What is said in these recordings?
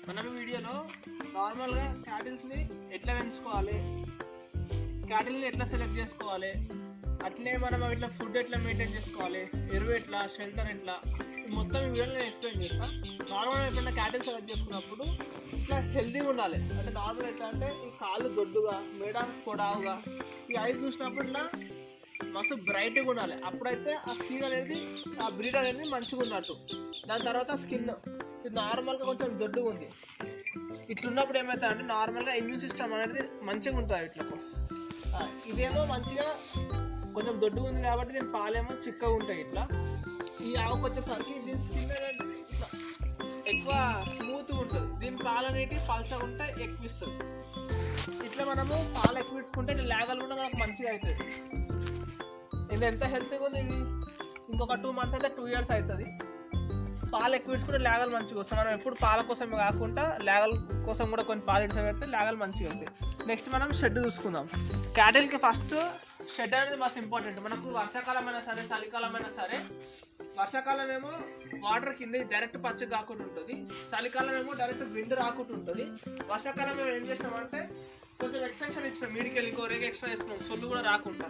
మనం వీడియోలో నార్మల్గా క్యాటిల్స్ని ఎట్లా పెంచుకోవాలి, క్యాటిల్ని ఎట్లా సెలెక్ట్ చేసుకోవాలి, అట్లనే మనం ఇట్లా ఫుడ్ ఎట్లా మెయింటైన్ చేసుకోవాలి, ఎరువు ఎట్లా, షెల్టర్ ఎట్లా, మొత్తం ఈ వీడియోలో నేను ఎక్స్ప్లెయిన్ చేస్తాను. నార్మల్గా ఎప్పుడైనా క్యాటిల్ సెలెక్ట్ చేసుకున్నప్పుడు ఇట్లా హెల్తీగా ఉండాలి. అంటే నార్మల్ ఎట్లా అంటే ఈ కాళ్ళు దొడ్డుగా, మేడానికి పొడవుగా, ఈ ఐస్ చూసినప్పుడు ఇట్లా మస్తు బ్రైట్గా ఉండాలి. అప్పుడైతే ఆ సీడ్ అనేది, ఆ బ్రీడ్ అనేది మంచిగా ఉన్నట్టు. దాని తర్వాత స్కిన్ నార్మల్గా కొంచెం దొడ్డుగా ఉంది. ఇట్లున్నప్పుడు ఏమవుతుంది అంటే నార్మల్గా ఇమ్యూన్ సిస్టమ్ అనేది మంచిగా ఉంటుంది. ఇట్లకు ఇదేమో మంచిగా కొంచెం దొడ్డుగా ఉంది కాబట్టి దీని పాలేమో చిక్కగా ఉంటాయి. ఇట్లా ఈ ఆవుకు వచ్చేసరికి దీని స్కిన్ అనేది ఇట్లా ఎక్కువ స్మూత్గా ఉంటుంది. దీని పాలు అనేవి పల్సగా ఉంటే ఎక్కువ ఇస్తుంది. ఇట్లా మనము పాలు ఎక్కువ ఇచ్చుకుంటే లేగలు కూడా మనకు మంచిగా అవుతుంది. ఇది ఎంత హెల్తీగా ఉంది. ఇది ఇంకొక 2 months అయితే 2 years అవుతుంది. పాలు ఎక్కువ ఇచ్చుకుంటే లేగలు మంచిగా వస్తాయి. మనం ఎప్పుడు పాల కోసం కాకుండా లేగల కోసం కూడా కొన్ని పాలు ఇడిస పెడితే లేగలు మంచిగా అవుతాయి. నెక్స్ట్ మనం షెడ్ చూసుకుందాం. క్యాటిల్కి ఫస్ట్ షెడ్ అనేది మస్తు ఇంపార్టెంట్. మనకు వర్షాకాలం అయినా సరే, చలికాలం అయినా సరే, వర్షాకాలం ఏమో వాటర్ కింద డైరెక్ట్ పచ్చి కాకుండా ఉంటుంది, చలికాలం ఏమో డైరెక్ట్ విండ్ రాకుండా ఉంటుంది. వర్షాకాలం మేము ఏం చేసినామంటే కొంచెం ఎక్స్టెన్షన్ ఇచ్చినాం, మీడికెళ్ళి ఇంకో రేగ ఎక్స్ట్రా వేసుకున్నాం, సొల్లు కూడా రాకుండా.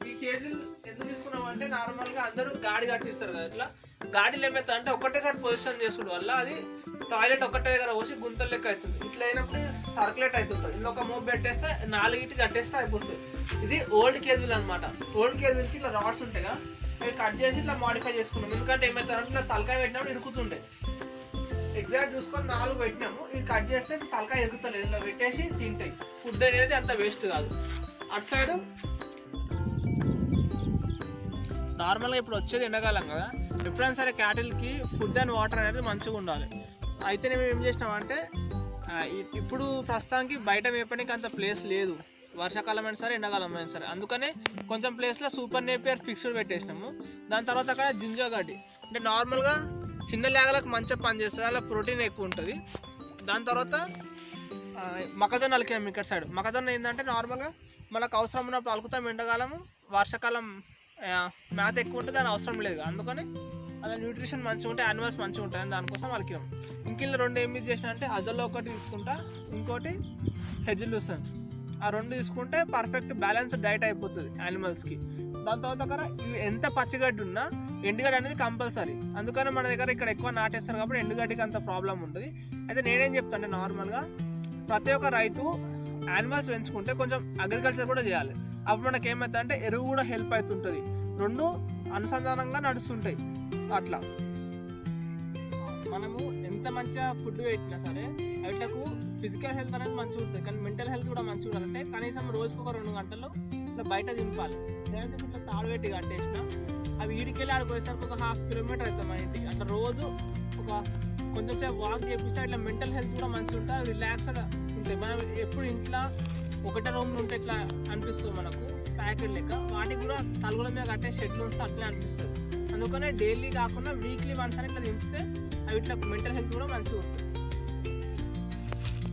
ఈ కేజీలు ఎందుకు తీసుకున్నాం అంటే నార్మల్గా అందరూ గాడి కట్టిస్తారు కదా, ఇట్లా గాడిలో ఏమవుతుంది అంటే ఒకటేసారి పొజిషన్ చేసుడు వల్ల అది టాయిలెట్ ఒకటే దగ్గర పోసి గుంతలు లెక్క అవుతుంది. ఇట్లా అయినప్పుడు సర్క్యులేట్ అవుతుంటుంది. ఇంకొక మోబ్ పెట్టేస్తే 4 ఇటు కట్టేస్తే అయిపోతుంది. ఇది ఓల్డ్ కేజీలు అనమాట. ఓల్డ్ కేజీలకి ఇట్లా రాడ్స్ ఉంటాయి కదా, అవి కట్ చేసి ఇట్లా మాడిఫై చేసుకున్నాం. ఎందుకంటే ఏమవుతుంది అంటే ఇట్లా తలకాయ పెట్టినప్పుడు ఇరుకుతుండే. ఎగ్జాక్ట్ చూసుకొని 4 పెట్టినాము. ఇది కట్ చేస్తే తలకాయ ఇరుకుతలేదు. ఇట్లా పెట్టేసి తింటాయి. ఫుడ్ అనేది అంత వేస్ట్ కాదు. అటు సైడ్ నార్మల్గా ఇప్పుడు వచ్చేది ఎండాకాలం కదా, ఎప్పుడైనా సరే క్యాటిల్కి ఫుడ్ అండ్ వాటర్ అనేది మంచిగా ఉండాలి. అయితే మేము ఏం చేసినామంటే ఇప్పుడు ప్రస్తుతానికి బయట మేపడానికి అంత ప్లేస్ లేదు, వర్షాకాలం అయినా సరే ఎండాకాలం అయినా సరే. అందుకనే కొంచెం ప్లేస్లో సూపర్ నేపియర్ ఫిక్స్డ్ పెట్టేసినాము. దాని తర్వాత అక్కడ జింజర్ గడ్డి అంటే నార్మల్గా చిన్న లేగలకు మంచిగా పనిచేస్తుంది, అలా ప్రోటీన్ ఎక్కువ ఉంటుంది. దాని తర్వాత మొక్కజొన్న అలికినాం. ఇక్కడ సైడ్ మొక్కజొన్న ఏంటంటే నార్మల్గా మనకు అవసరం ఉన్నప్పుడు అలుకుతాం. ఎండాకాలము, వర్షాకాలం మేత ఎక్కువ ఉంటే దాని అవసరం లేదు. అందుకని అలా న్యూట్రిషన్ మంచిగా ఉంటే యానిమల్స్ మంచిగా ఉంటాయని దానికోసం అలికినాం. ఇంకిల్ల 2 ఏం యూజ్ చేసినా అంటే అదల్లో ఒకటి తీసుకుంటా, ఇంకోటి హెజ్లూసన్. ఆ 2 తీసుకుంటే పర్ఫెక్ట్ బ్యాలెన్స్ డైట్ అయిపోతుంది యానిమల్స్కి. దాని తర్వాత అక్కడ ఇవి ఎంత పచ్చిగడ్డి ఉన్నా ఎండుగడ్డి అనేది కంపల్సరీ. అందుకని మన దగ్గర ఇక్కడ ఎక్కువ నాటేస్తారు కాబట్టి ఎండుగడ్డికి అంత ప్రాబ్లం ఉంటుంది. అయితే నేనేం చెప్తాను అంటే నార్మల్గా ప్రతి ఒక్క రైతు యానిమల్స్ పెంచుకుంటే కొంచెం అగ్రికల్చర్ కూడా చేయాలి. అప్పుడు మనకి ఏమవుతుంది అంటే ఎరువు కూడా హెల్ప్ అవుతుంటుంది. 2 అనుసంధానంగా నడుస్తుంటాయి. అట్లా మనము ఎంత మంచిగా ఫుడ్ పెట్టినా సరే వాటికి ఫిజికల్ హెల్త్ అనేది మంచిగా ఉంటుంది, కానీ మెంటల్ హెల్త్ కూడా మంచిగా ఉండాలంటే కనీసం రోజుకు ఒక 2 గంటలు ఇట్లా బయట దింపాలి. లేదంటే ఇట్లా తాడు పెట్టి కట్టేసిన అవి ఈడికెళ్ళి ఆడిపోయేసరికి ఒక 1/2 kilometer అవుతుంది మన ఇంటికి. అట్లా రోజు ఒక కొంచెం సేపు వాక్ చేపిస్తే ఇట్లా మెంటల్ హెల్త్ కూడా మంచిగా ఉంటుంది, రిలాక్స్డ్ ఉంటుంది. మనం ఎప్పుడు ఇంట్లో ఒకటే రూమ్లో ఉంటే ఇట్లా అనిపిస్తుంది మనకు ప్యాకెట్ లెక్క. వాటికి కూడా తలుగుల మీద కట్టే షెడ్లు వస్తే అట్లే అనిపిస్తుంది. అందుకనే డైలీ కాకుండా వీక్లీ వన్స్ అని ఇట్లా దింపితే అవి ఇట్లా మెంటల్ హెల్త్ కూడా మంచిగా ఉంటుంది.